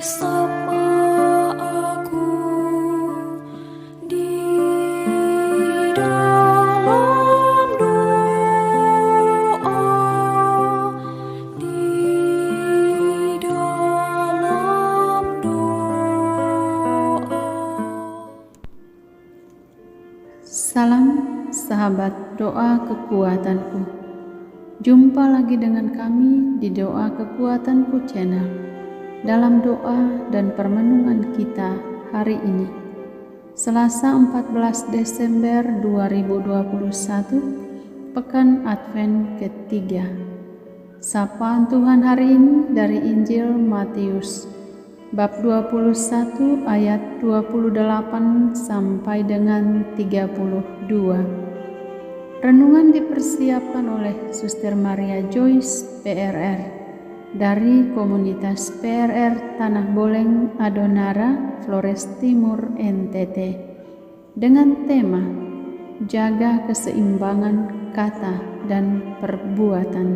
bersama aku di dalam doa, di dalam doa. Salam sahabat doa kekuatanku. Jumpa lagi dengan kami di Doa Kekuatanku Channel dalam doa dan permenungan kita hari ini, Selasa 14 Desember 2021, Pekan Advent ketiga. Sapaan Tuhan hari ini dari Injil Matius bab 21 ayat 28 sampai dengan 32. Renungan dipersiapkan oleh Suster Maria Joyce PRR dari komunitas PRR Tanah Boleng Adonara, Flores Timur, NTT, dengan tema Jaga Keseimbangan Kata dan Perbuatan.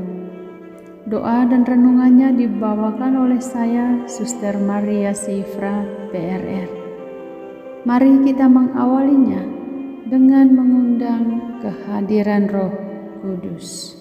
Doa dan renungannya dibawakan oleh saya, Suster Maria Sifra PRR. Mari kita mengawalinya dengan mengundang kehadiran Roh Kudus.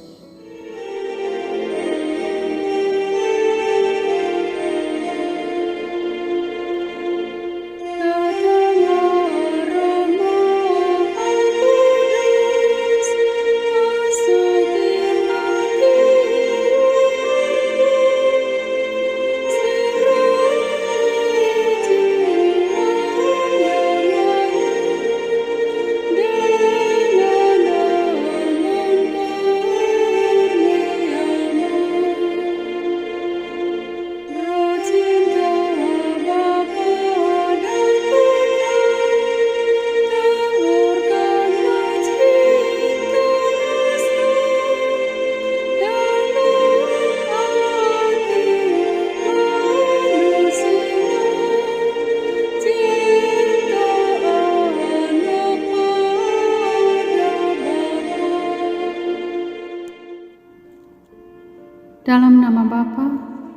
Dalam nama Bapa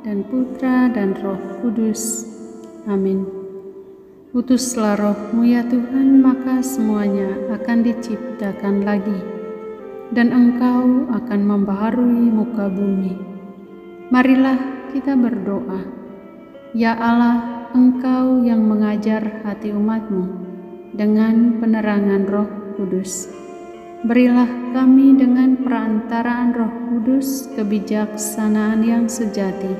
dan Putra dan Roh Kudus. Amin. Utuslah Roh-Mu ya Tuhan, maka semuanya akan diciptakan lagi, dan Engkau akan membaharui muka bumi. Marilah kita berdoa. Ya Allah, Engkau yang mengajar hati umat-Mu dengan penerangan Roh Kudus, berilah kami dengan perantaraan Roh Kudus kebijaksanaan yang sejati,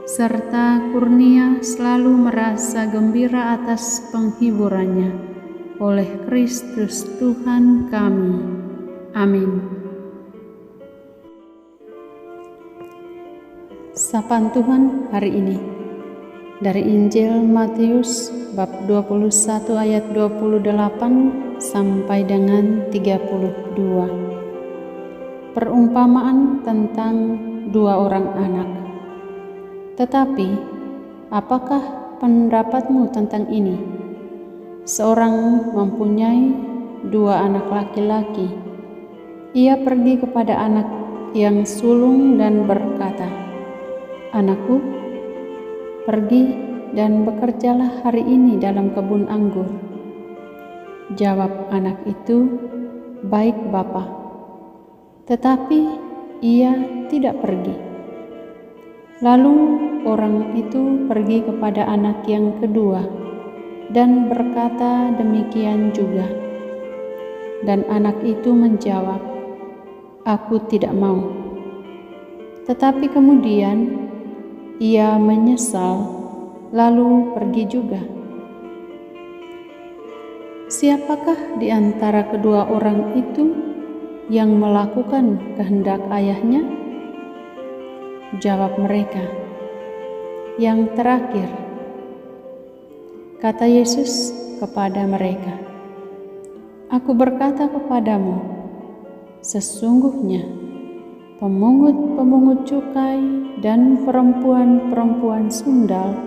serta kurnia selalu merasa gembira atas penghiburannya, oleh Kristus Tuhan kami. Amin. Sapaan Tuhan hari ini dari Injil Matius bab 21 ayat 28 sampai dengan 32. Perumpamaan tentang dua orang anak. Tetapi, apakah pendapatmu tentang ini? Seorang mempunyai dua anak laki-laki. Ia pergi kepada anak yang sulung dan berkata, "Anakku, pergi dan bekerjalah hari ini dalam kebun anggur." Jawab anak itu, "Baik, Bapa." Tetapi ia tidak pergi. Lalu orang itu pergi kepada anak yang kedua dan berkata demikian juga. Dan anak itu menjawab, "Aku tidak mau." Tetapi kemudian ia menyesal, lalu pergi juga. Siapakah di antara kedua orang itu yang melakukan kehendak ayahnya? Jawab mereka, "Yang terakhir." Kata Yesus kepada mereka, "Aku berkata kepadamu, sesungguhnya pemungut-pemungut cukai dan perempuan-perempuan sundal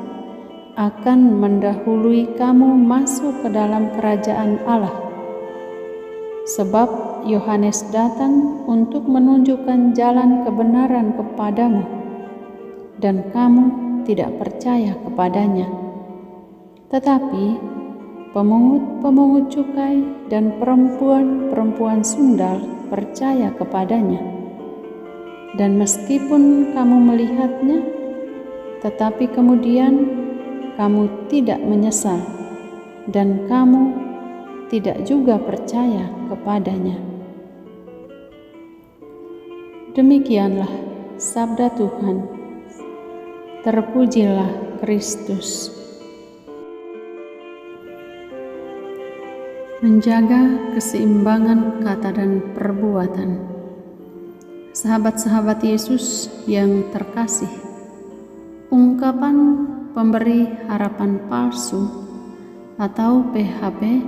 akan mendahului kamu masuk ke dalam kerajaan Allah. Sebab Yohanes datang untuk menunjukkan jalan kebenaran kepadamu, dan kamu tidak percaya kepadanya. Tetapi pemungut-pemungut cukai dan perempuan-perempuan sundal percaya kepadanya. Dan meskipun kamu melihatnya, tetapi kemudian kamu tidak menyesal, dan kamu tidak juga percaya kepadanya. Demikianlah sabda Tuhan. Terpujilah Kristus. Menjaga keseimbangan kata dan perbuatan. Sahabat-sahabat Yesus yang terkasih, ungkapan pemberi harapan palsu atau PHP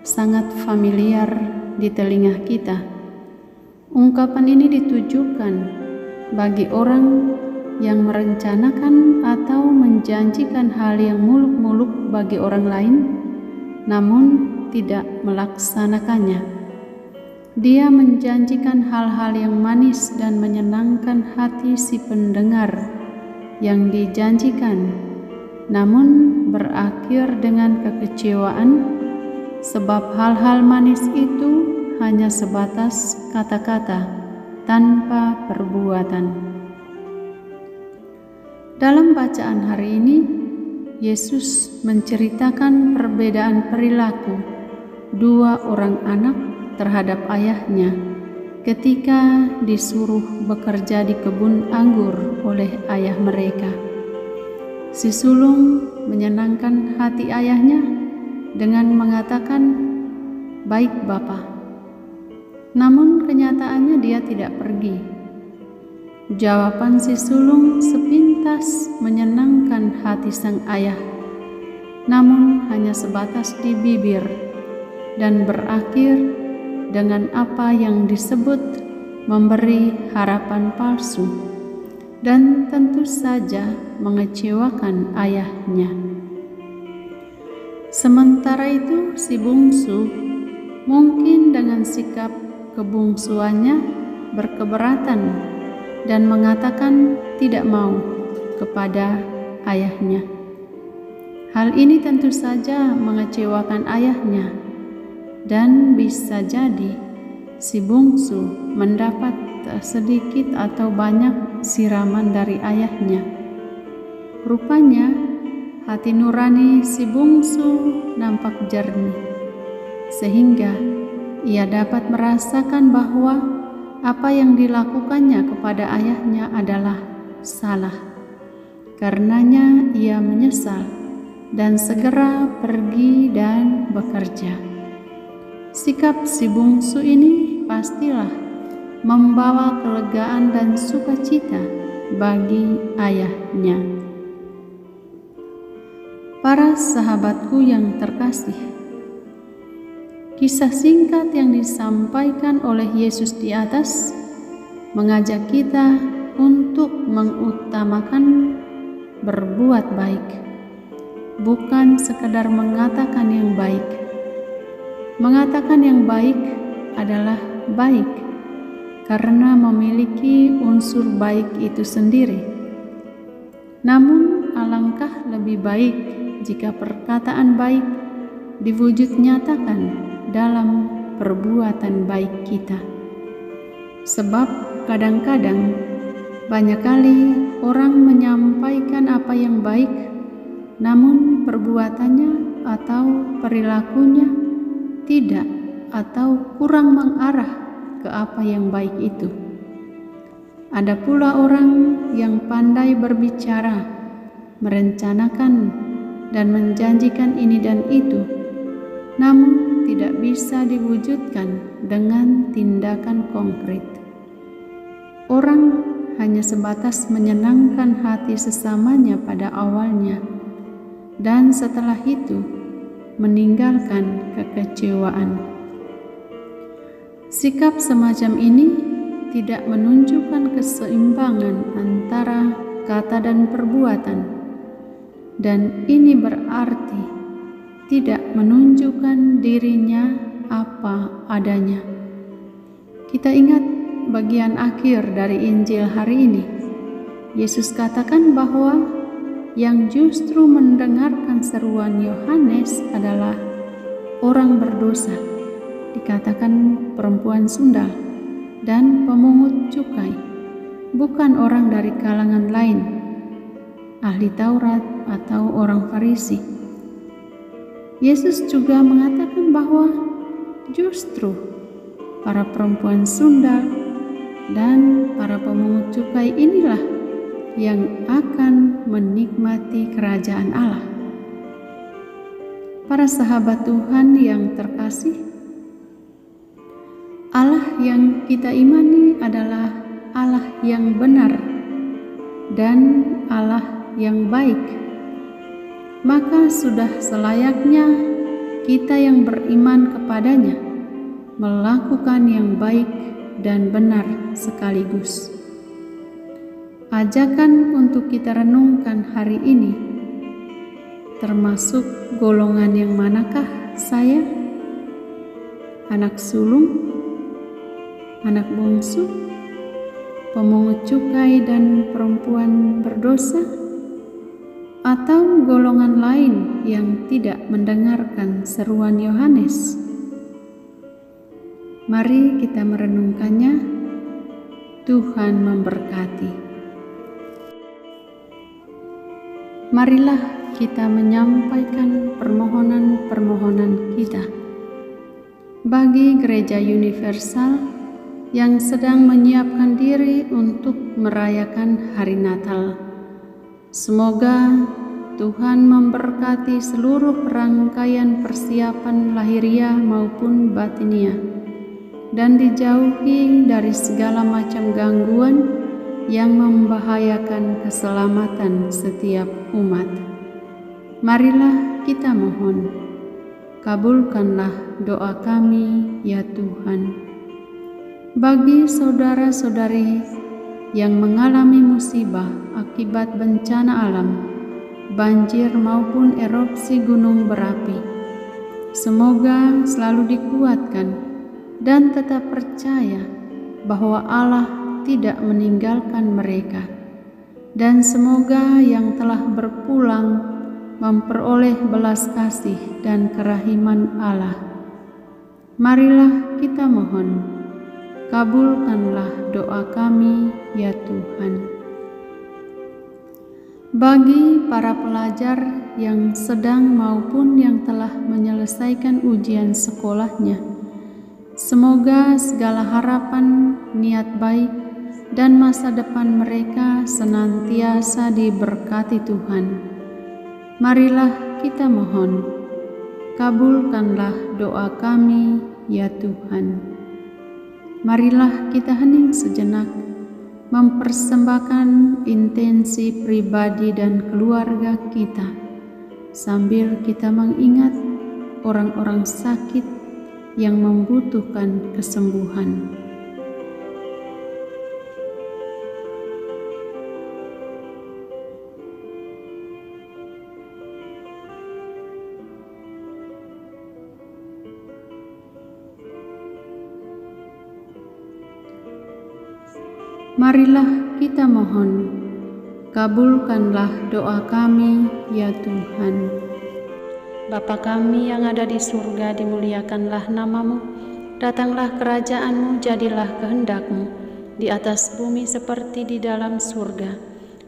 sangat familiar di telinga kita. Ungkapan ini ditujukan bagi orang yang merencanakan atau menjanjikan hal yang muluk-muluk bagi orang lain, namun tidak melaksanakannya. Dia menjanjikan hal-hal yang manis dan menyenangkan hati si pendengar yang dijanjikan, namun berakhir dengan kekecewaan, sebab hal-hal manis itu hanya sebatas kata-kata tanpa perbuatan. Dalam bacaan hari ini, Yesus menceritakan perbedaan perilaku dua orang anak terhadap ayahnya ketika disuruh bekerja di kebun anggur oleh ayah mereka. Si sulung menyenangkan hati ayahnya dengan mengatakan, "Baik, Bapa." Namun kenyataannya dia tidak pergi. Jawaban si sulung sepintas menyenangkan hati sang ayah, namun hanya sebatas di bibir dan berakhir dengan apa yang disebut memberi harapan palsu, dan tentu saja mengecewakan ayahnya. Sementara itu si bungsu mungkin dengan sikap kebungsuannya berkeberatan dan mengatakan tidak mau kepada ayahnya. Hal ini tentu saja mengecewakan ayahnya, dan bisa jadi si bungsu mendapat sedikit atau banyak siraman dari ayahnya. Rupanya hati nurani si bungsu nampak jernih, sehingga ia dapat merasakan bahwa apa yang dilakukannya kepada ayahnya adalah salah. Karenanya ia menyesal dan segera pergi dan bekerja. Sikap si bungsu ini pastilah membawa kelegaan dan sukacita bagi ayahnya. Para sahabatku yang terkasih, kisah singkat yang disampaikan oleh Yesus di atas mengajak kita untuk mengutamakan berbuat baik, bukan sekedar mengatakan yang baik. Mengatakan yang baik adalah baik karena memiliki unsur baik itu sendiri. Namun alangkah lebih baik jika perkataan baik diwujud nyatakan dalam perbuatan baik kita. Sebab kadang-kadang banyak kali orang menyampaikan apa yang baik, namun perbuatannya atau perilakunya tidak atau kurang mengarah ke apa yang baik itu. Ada pula orang yang pandai berbicara, merencanakan dan menjanjikan ini dan itu, namun tidak bisa diwujudkan dengan tindakan konkret. Orang hanya sebatas menyenangkan hati sesamanya pada awalnya, dan setelah itu meninggalkan kekecewaan. Sikap semacam ini tidak menunjukkan keseimbangan antara kata dan perbuatan, dan ini berarti tidak menunjukkan dirinya apa adanya. Kita ingat bagian akhir dari Injil hari ini. Yesus katakan bahwa yang justru mendengarkan seruan Yohanes adalah orang berdosa, dikatakan perempuan sundal, dan pemungut cukai, bukan orang dari kalangan lain, ahli Taurat atau orang Farisi. Yesus juga mengatakan bahwa justru para perempuan sundal dan para pemungut cukai inilah yang akan menikmati kerajaan Allah. Para sahabat Tuhan yang terkasih, Allah yang kita imani adalah Allah yang benar dan Allah yang baik. Maka sudah selayaknya kita yang beriman kepadanya melakukan yang baik dan benar sekaligus. Ajakan untuk kita renungkan hari ini, termasuk golongan yang manakah saya? Anak sulung, anak bungsu, pemungut cukai dan perempuan berdosa, atau golongan lain yang tidak mendengarkan seruan Yohanes? Mari kita merenungkannya. Tuhan memberkati. Marilah kita menyampaikan permohonan-permohonan kita bagi Gereja Universal yang sedang menyiapkan diri untuk merayakan hari Natal. Semoga Tuhan memberkati seluruh rangkaian persiapan lahiriah maupun batiniah, dan dijauhi dari segala macam gangguan yang membahayakan keselamatan setiap umat. Marilah kita mohon, kabulkanlah doa kami ya Tuhan. Bagi saudara-saudari yang mengalami musibah akibat bencana alam, banjir maupun erupsi gunung berapi, semoga selalu dikuatkan dan tetap percaya bahwa Allah tidak meninggalkan mereka, dan semoga yang telah berpulang memperoleh belas kasih dan kerahiman Allah. Marilah kita mohon, kabulkanlah doa kami ya Tuhan. Bagi para pelajar yang sedang maupun yang telah menyelesaikan ujian sekolahnya, semoga segala harapan, niat baik, dan masa depan mereka senantiasa diberkati Tuhan. Marilah kita mohon, kabulkanlah doa kami ya Tuhan. Marilah kita hening sejenak, mempersembahkan intensi pribadi dan keluarga kita, sambil kita mengingat orang-orang sakit yang membutuhkan kesembuhan. Marilah kita mohon, kabulkanlah doa kami ya Tuhan. Bapa kami yang ada di surga, dimuliakanlah namamu. Datanglah kerajaan-Mu, jadilah kehendak-Mu di atas bumi seperti di dalam surga.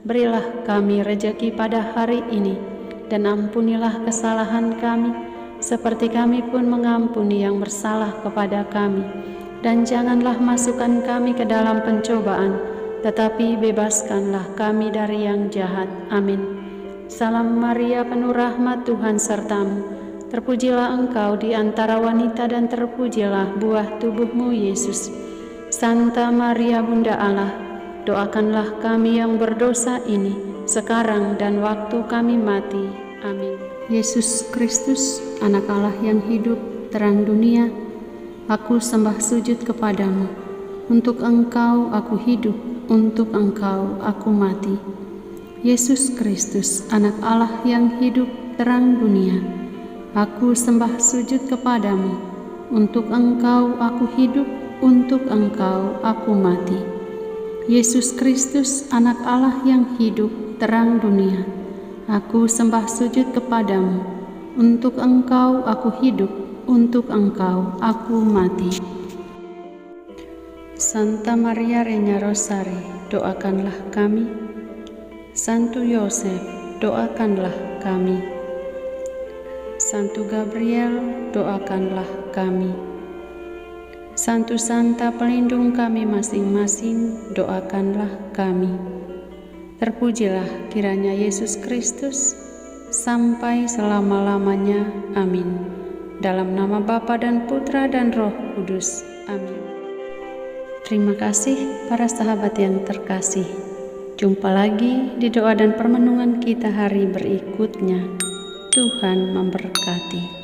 Berilah kami rejeki pada hari ini, dan ampunilah kesalahan kami seperti kami pun mengampuni yang bersalah kepada kami. Dan janganlah masukkan kami ke dalam pencobaan, tetapi bebaskanlah kami dari yang jahat. Amin. Salam Maria, penuh rahmat, Tuhan sertamu. Terpujilah engkau di antara wanita, dan terpujilah buah tubuhmu, Yesus. Santa Maria, Bunda Allah, doakanlah kami yang berdosa ini, sekarang dan waktu kami mati. Amin. Yesus Kristus, Anak Allah yang hidup, terang dunia, aku sembah sujud kepadamu. Untuk Engkau aku hidup, untuk Engkau aku mati. Yesus Kristus, Anak Allah yang hidup, terang dunia, aku sembah sujud kepadamu. Untuk Engkau aku hidup, untuk Engkau aku mati. Yesus Kristus, Anak Allah yang hidup, terang dunia, Aku sembah sujud kepadamu, untuk Engkau aku hidup, untuk Engkau aku mati. Santa Maria Regna Rosari, doakanlah kami. Santo Yosef, doakanlah kami. Santo Gabriel, doakanlah kami. Santo Santa pelindung kami masing-masing, doakanlah kami. Terpujilah kiranya Yesus Kristus sampai selama-lamanya. Amin. Dalam nama Bapa dan Putra dan Roh Kudus. Amin. Terima kasih para sahabat yang terkasih. Jumpa lagi di doa dan permenungan kita hari berikutnya. Tuhan memberkati.